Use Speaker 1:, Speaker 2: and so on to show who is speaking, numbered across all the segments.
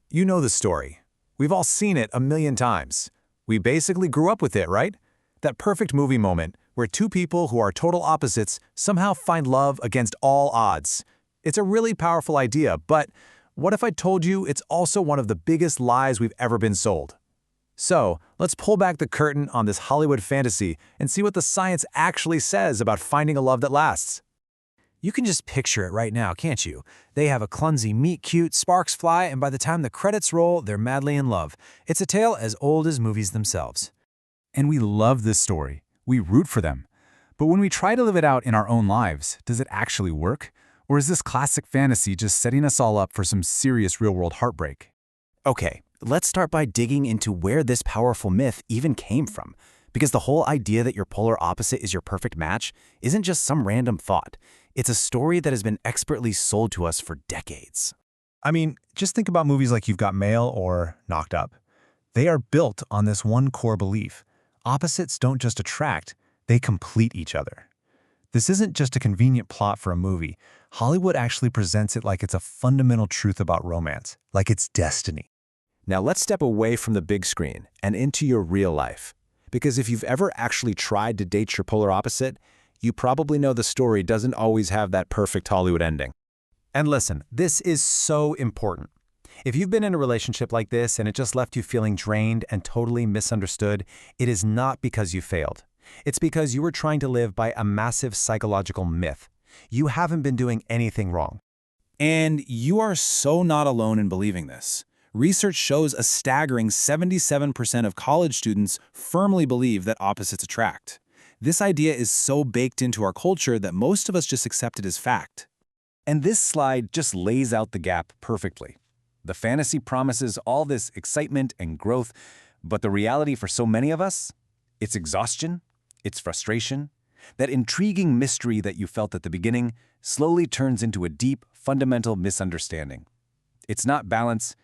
Speaker 1: You know the story. We've all seen it a million times. We basically grew up with it, right? That perfect movie moment where two people who are total opposites somehow find love against all odds. It's a really powerful idea, but what if I told you it's also one of the biggest lies we've ever been sold? So, let's pull back the curtain on this Hollywood fantasy and see what the science actually says about finding a love that lasts.
Speaker 2: You can just picture it right now, can't you? They have a clumsy meet-cute, sparks fly, and by the time the credits roll, they're madly in love. It's a tale as old as movies themselves.
Speaker 3: And we love this story. We root for them. But when we try to live it out in our own lives, does it actually work? Or is this classic fantasy just setting us all up for some serious real-world heartbreak?
Speaker 4: Okay, let's start by digging into where this powerful myth even came from. Because the whole idea that your polar opposite is your perfect match isn't just some random thought. It's a story that has been expertly sold to us for decades.
Speaker 5: I mean, just think about movies like You've Got Mail or Knocked Up. They are built on this one core belief. Opposites don't just attract, they complete each other. This isn't just a convenient plot for a movie. Hollywood actually presents it like it's a fundamental truth about romance, like it's destiny.
Speaker 1: Now let's step away from the big screen and into your real life. Because if you've ever actually tried to date your polar opposite, you probably know the story doesn't always have that perfect Hollywood ending.
Speaker 2: And listen, this is so important. If you've been in a relationship like this and it just left you feeling drained and totally misunderstood, it is not because you failed. It's because you were trying to live by a massive psychological myth. You haven't been doing anything wrong.
Speaker 6: And you are so not alone in believing this. Research shows a staggering 77% of college students firmly believe that opposites attract. This idea is so baked into our culture that most of us just accept it as fact.
Speaker 1: And this slide just lays out the gap perfectly. The fantasy promises all this excitement and growth, but the reality for so many of us, it's exhaustion, it's frustration. That intriguing mystery that you felt at the beginning slowly turns into a deep, fundamental misunderstanding. It's not balance,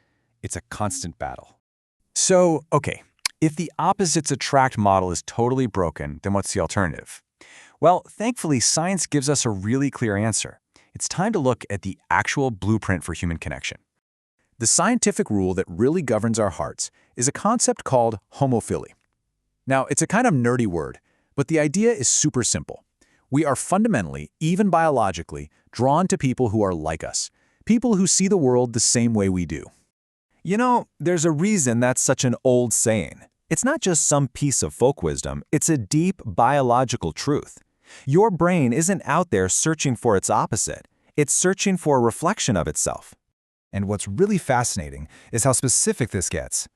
Speaker 1: it's a constant battle.
Speaker 3: So, okay, if the opposites attract model is totally broken, then what's the alternative? Well, thankfully, science gives us a really clear answer. It's time to look at the actual blueprint for human connection.
Speaker 1: The scientific rule that really governs our hearts is a concept called homophily. Now, it's a kind of nerdy word, but the idea is super simple. We are fundamentally, even biologically, drawn to people who are like us, people who see the world the same way we do. You know, there's a reason that's such an old saying. It's not just some piece of folk wisdom, it's a deep biological truth. Your brain isn't out there searching for its opposite, it's searching for a reflection of itself. And what's really fascinating is how specific this gets.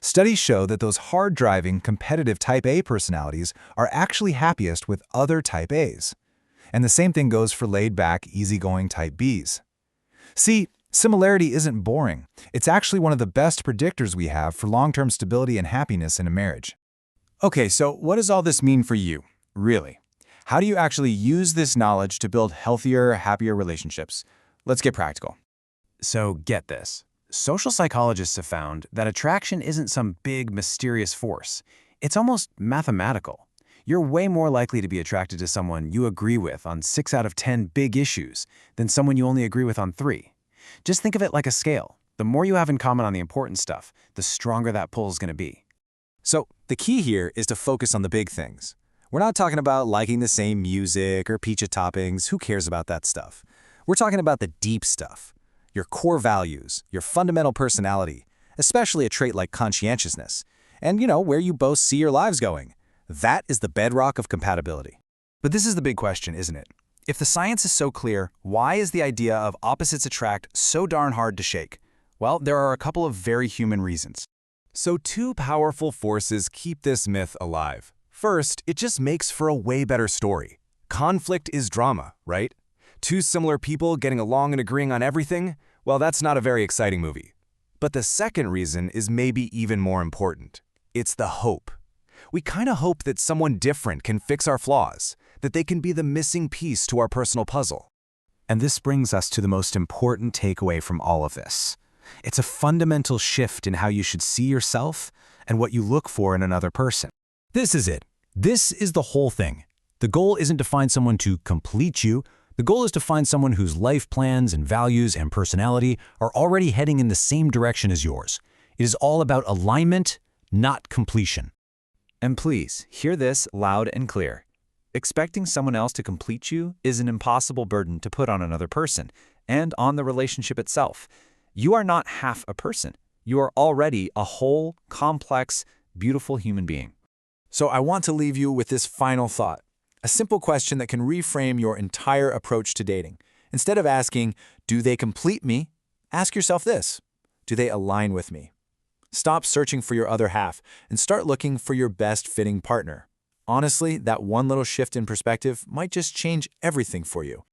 Speaker 1: Studies show that those hard-driving, competitive Type A personalities are actually happiest with other Type As. And the same thing goes for laid-back, easygoing Type Bs. See, similarity isn't boring. It's actually one of the best predictors we have for long-term stability and happiness in a marriage. Okay, so what does all this mean for you, really? How do you actually use this knowledge to build healthier, happier relationships? Let's get practical.
Speaker 2: So get this. Social psychologists have found that attraction isn't some big, mysterious force. It's almost mathematical. You're way more likely to be attracted to someone you agree with on 6 out of 10 big issues than someone you only agree with on 3. Just think of it like a scale. The more you have in common on the important stuff, the stronger that pull is going to be.
Speaker 1: So the key here is to focus on the big things. We're not talking about liking the same music or pizza toppings. Who cares about that stuff? We're talking about the deep stuff. Your core values, your fundamental personality, especially a trait like conscientiousness, and where you both see your lives going. That is the bedrock of compatibility.
Speaker 3: But this is the big question, isn't it? If the science is so clear, why is the idea of opposites attract so darn hard to shake? Well, there are a couple of very human reasons.
Speaker 1: So 2 powerful forces keep this myth alive. First, it just makes for a way better story. Conflict is drama, right? 2 similar people getting along and agreeing on everything? Well, that's not a very exciting movie. But the second reason is maybe even more important. It's the hope. We kind of hope that someone different can fix our flaws, that they can be the missing piece to our personal puzzle.
Speaker 2: And this brings us to the most important takeaway from all of this. It's a fundamental shift in how you should see yourself and what you look for in another person.
Speaker 1: This is it. This is the whole thing. The goal isn't to find someone to complete you,
Speaker 3: The goal is to find someone whose life plans and values and personality are already heading in the same direction as yours. It is all about alignment, not completion.
Speaker 4: And please, hear this loud and clear. Expecting someone else to complete you is an impossible burden to put on another person and on the relationship itself. You are not half a person. You are already a whole, complex, beautiful human being.
Speaker 1: So I want to leave you with this final thought, a simple question that can reframe your entire approach to dating. Instead of asking, do they complete me? Ask yourself this, do they align with me? Stop searching for your other half and start looking for your best fitting partner. Honestly, that one little shift in perspective might just change everything for you.